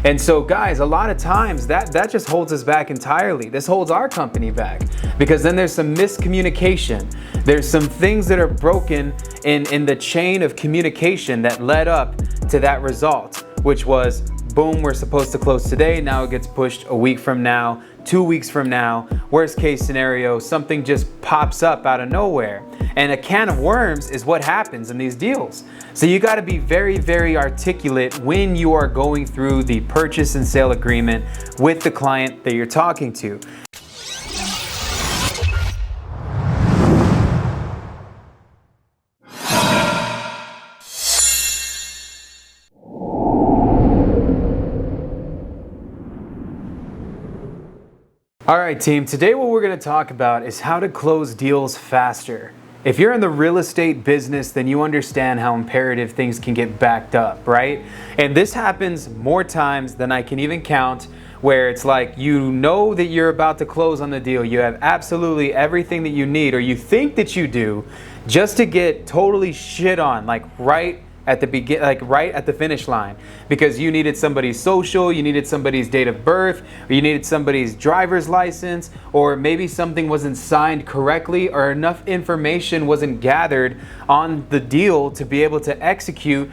And so guys, a lot of times that just holds us back entirely. This holds our company back because then there's some miscommunication. There's some things that are broken in the chain of communication that led up to that result, which was boom, we're supposed to close today. Now it gets pushed a week from now, 2 weeks from now. Worst case scenario, something just pops up out of nowhere. And a can of worms is what happens in these deals. So you got to be very, very articulate when you are going through the purchase and sale agreement with the client that you're talking to. All right, team, today what we're going to talk about is how to close deals faster. If you're in the real estate business, then you understand how imperative things can get backed up, right? And this happens more times than I can even count, where it's like you know that you're about to close on the deal. You have absolutely everything that you need, or you think that you do, just to get totally shit on, like right at the finish line, because you needed somebody's social, you needed somebody's date of birth, or you needed somebody's driver's license, or maybe something wasn't signed correctly, or enough information wasn't gathered on the deal to be able to execute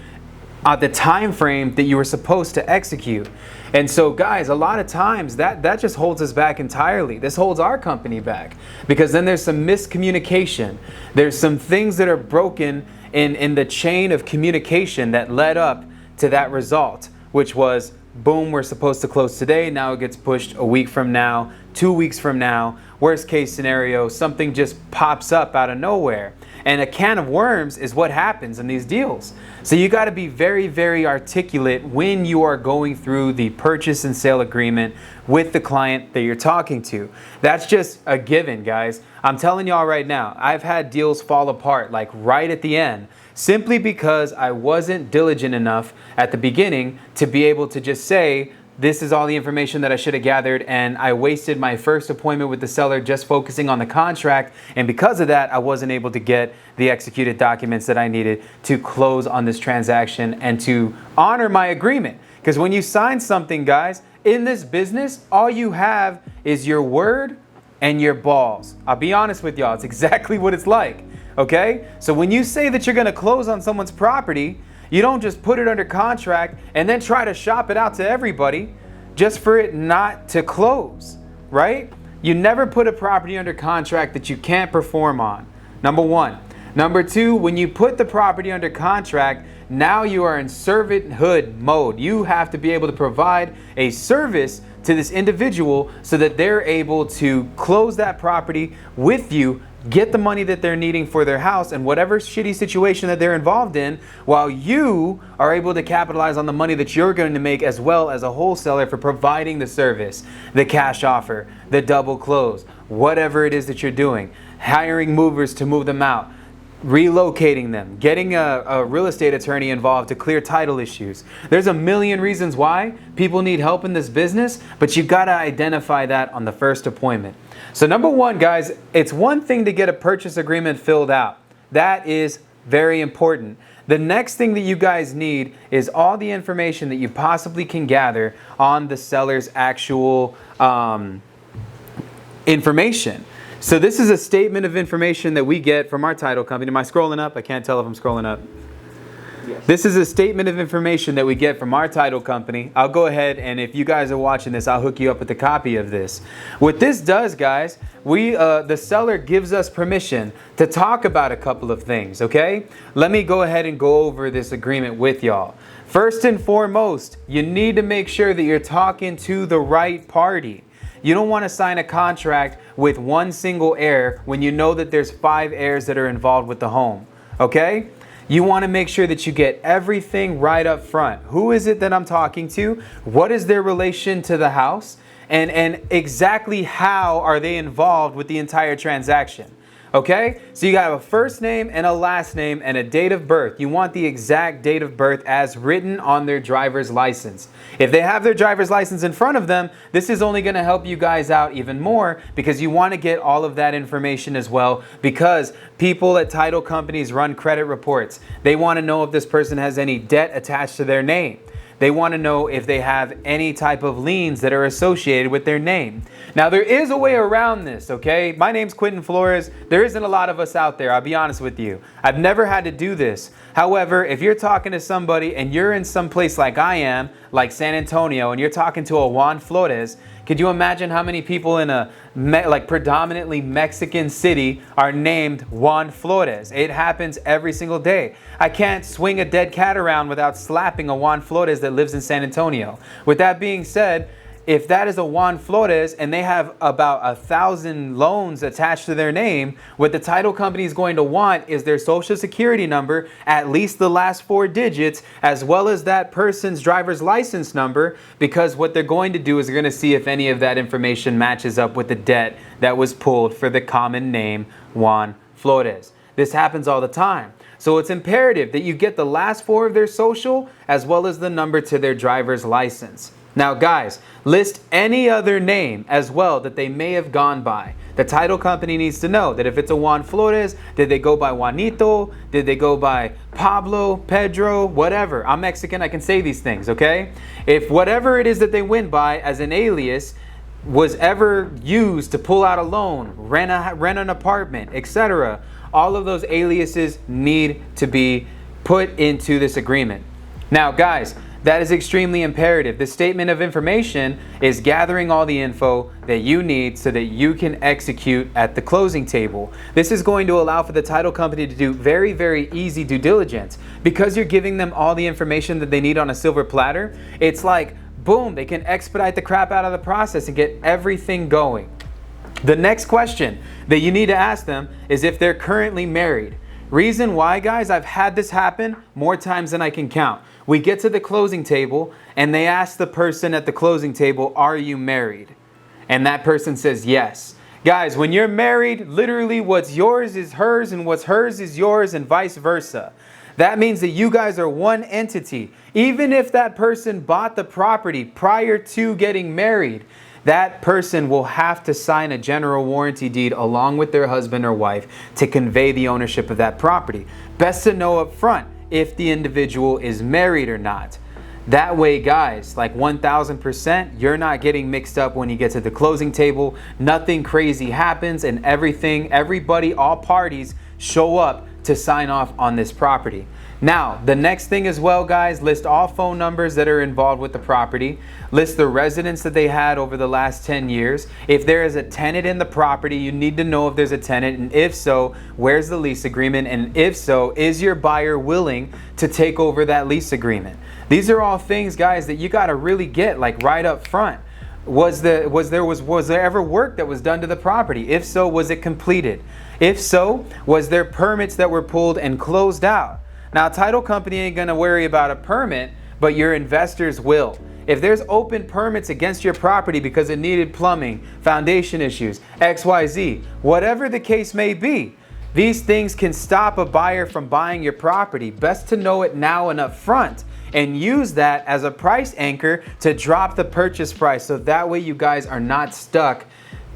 at the time frame that you were supposed to execute. And so guys, a lot of times that just holds us back entirely. This holds our company back because then there's some miscommunication. There's some things that are broken in the chain of communication that led up to that result, which was boom, we're supposed to close today. Now it gets pushed a week from now, 2 weeks from now. Worst case scenario, something just pops up out of nowhere. And a can of worms is what happens in these deals. So you got to be very, very articulate when you are going through the purchase and sale agreement with the client that you're talking to. That's just a given, guys. I'm telling y'all right now, I've had deals fall apart like right at the end, simply because I wasn't diligent enough at the beginning to be able to just say, this is all the information that I should have gathered, and I wasted my first appointment with the seller just focusing on the contract, and because of that, I wasn't able to get the executed documents that I needed to close on this transaction and to honor my agreement. Because when you sign something, guys, in this business, all you have is your word and your balls. I'll be honest with y'all, it's exactly what it's like, okay? So when you say that you're gonna close on someone's property, you don't just put it under contract and then try to shop it out to everybody just for it not to close, right? You never put a property under contract that you can't perform on, number one. Number two, when you put the property under contract, now you are in servanthood mode. You have to be able to provide a service to this individual so that they're able to close that property with you, get the money that they're needing for their house and whatever shitty situation that they're involved in, while you are able to capitalize on the money that you're going to make as well as a wholesaler for providing the service, the cash offer, the double close, whatever it is that you're doing, hiring movers to move them out, relocating them, getting a real estate attorney involved to clear title issues. There's a million reasons why people need help in this business, but you got to identify that on the first appointment. So number one, guys, it's one thing to get a purchase agreement filled out. That is very important. The next thing that you guys need is all the information that you possibly can gather on the seller's actual information. So this is a statement of information that we get from our title company. Am I scrolling up? I can't tell if I'm scrolling up. Yes. This is a statement of information that we get from our title company. I'll go ahead, and if you guys are watching this, I'll hook you up with a copy of this. What this does, guys, the seller gives us permission to talk about a couple of things, okay? Let me go ahead and go over this agreement with y'all. First and foremost, you need to make sure that you're talking to the right party. You don't want to sign a contract with one single heir when you know that there's 5 heirs that are involved with the home, okay? You want to make sure that you get everything right up front. Who is it that I'm talking to? What is their relation to the house? And exactly how are they involved with the entire transaction? Okay, so you got a first name and a last name and a date of birth. You want the exact date of birth as written on their driver's license. If they have their driver's license in front of them, this is only going to help you guys out even more, because you want to get all of that information as well, because people at title companies run credit reports. They want to know if this person has any debt attached to their name. They want to know if they have any type of liens that are associated with their name. Now, there is a way around this, okay? My name's Quentin Flores. There isn't a lot of us out there, I'll be honest with you. I've never had to do this. However, if you're talking to somebody and you're in some place like I am, like San Antonio, and you're talking to a Juan Flores, could you imagine how many people in a predominantly Mexican city are named Juan Flores? It happens every single day. I can't swing a dead cat around without slapping a Juan Flores that lives in San Antonio. With that being said, if that is a Juan Flores and they have about 1,000 loans attached to their name, what the title company is going to want is their social security number, at least the last 4 digits, as well as that person's driver's license number, because what they're going to do is they're going to see if any of that information matches up with the debt that was pulled for the common name Juan Flores. This happens all the time. So it's imperative that you get the last 4 of their social as well as the number to their driver's license. Now guys, list any other name as well that they may have gone by. The title company needs to know that if it's a Juan Flores, did they go by Juanito? Did they go by Pablo, Pedro, whatever? I'm Mexican, I can say these things, okay? If whatever it is that they went by as an alias was ever used to pull out a loan, rent an apartment, etc., all of those aliases need to be put into this agreement. Now guys, that is extremely imperative. The statement of information is gathering all the info that you need so that you can execute at the closing table. This is going to allow for the title company to do very, very easy due diligence. Because you're giving them all the information that they need on a silver platter, it's like, boom, they can expedite the crap out of the process and get everything going. The next question that you need to ask them is if they're currently married. Reason why, guys, I've had this happen more times than I can count. We get to the closing table and they ask the person at the closing table, are you married? And that person says yes. Guys, when you're married, literally what's yours is hers and what's hers is yours and vice versa. That means that you guys are one entity. Even if that person bought the property prior to getting married, that person will have to sign a general warranty deed along with their husband or wife to convey the ownership of that property. Best to know up front if the individual is married or not. That way, guys, like 1000%, you're not getting mixed up when you get to the closing table. Nothing crazy happens and everybody, all parties show up to sign off on this property. Now, the next thing as well, guys, list all phone numbers that are involved with the property. List the residents that they had over the last 10 years. If there is a tenant in the property, you need to know if there's a tenant, and if so, where's the lease agreement? And if so, is your buyer willing to take over that lease agreement? These are all things, guys, that you got to really get like right up front. Was there ever work that was done to the property? If so, was it completed? If so, was there permits that were pulled and closed out? Now, a title company ain't gonna worry about a permit, but your investors will. If there's open permits against your property because it needed plumbing, foundation issues, XYZ, whatever the case may be, these things can stop a buyer from buying your property. Best to know it now and up front and use that as a price anchor to drop the purchase price, so that way you guys are not stuck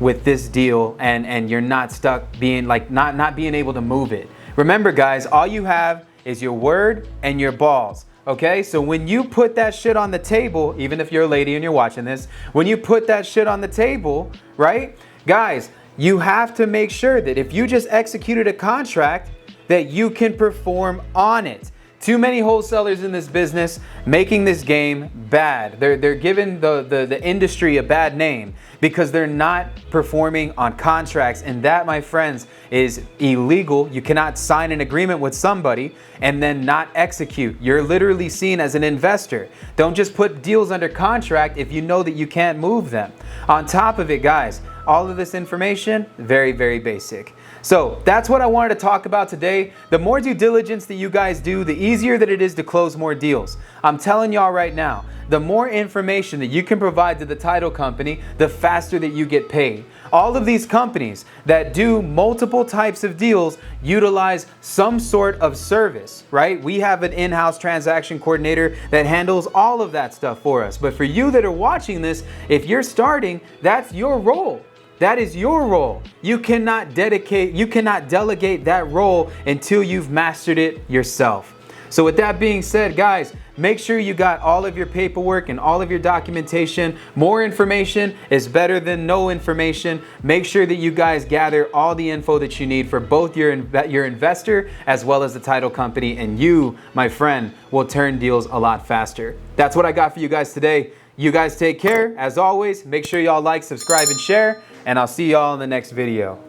with this deal and you're not stuck being like not being able to move it. Remember, guys, all you have is your word and your balls. Okay, so when you put that shit on the table, even if you're a lady and you're watching this, when you put that shit on the table, right, guys, you have to make sure that if you just executed a contract, that you can perform on it. Too many wholesalers in this business making this game bad. They're giving the industry a bad name because they're not performing on contracts, and that, my friends, is illegal. You cannot sign an agreement with somebody and then not execute. You're literally seen as an investor. Don't just put deals under contract if you know that you can't move them. On top of it, guys, all of this information, very, very basic. So that's what I wanted to talk about today. The more due diligence that you guys do, the easier that it is to close more deals. I'm telling y'all right now, the more information that you can provide to the title company, the faster that you get paid. All of these companies that do multiple types of deals utilize some sort of service, right? We have an in-house transaction coordinator that handles all of that stuff for us. But for you that are watching this, if you're starting, that's your role. That is your role. You cannot delegate that role until you've mastered it yourself. So with that being said, guys, make sure you got all of your paperwork and all of your documentation. More information is better than no information. Make sure that you guys gather all the info that you need for both your investor as well as the title company, and you, my friend, will turn deals a lot faster. That's what I got for you guys today. You guys take care. As always, make sure y'all like, subscribe, and share, and I'll see y'all in the next video.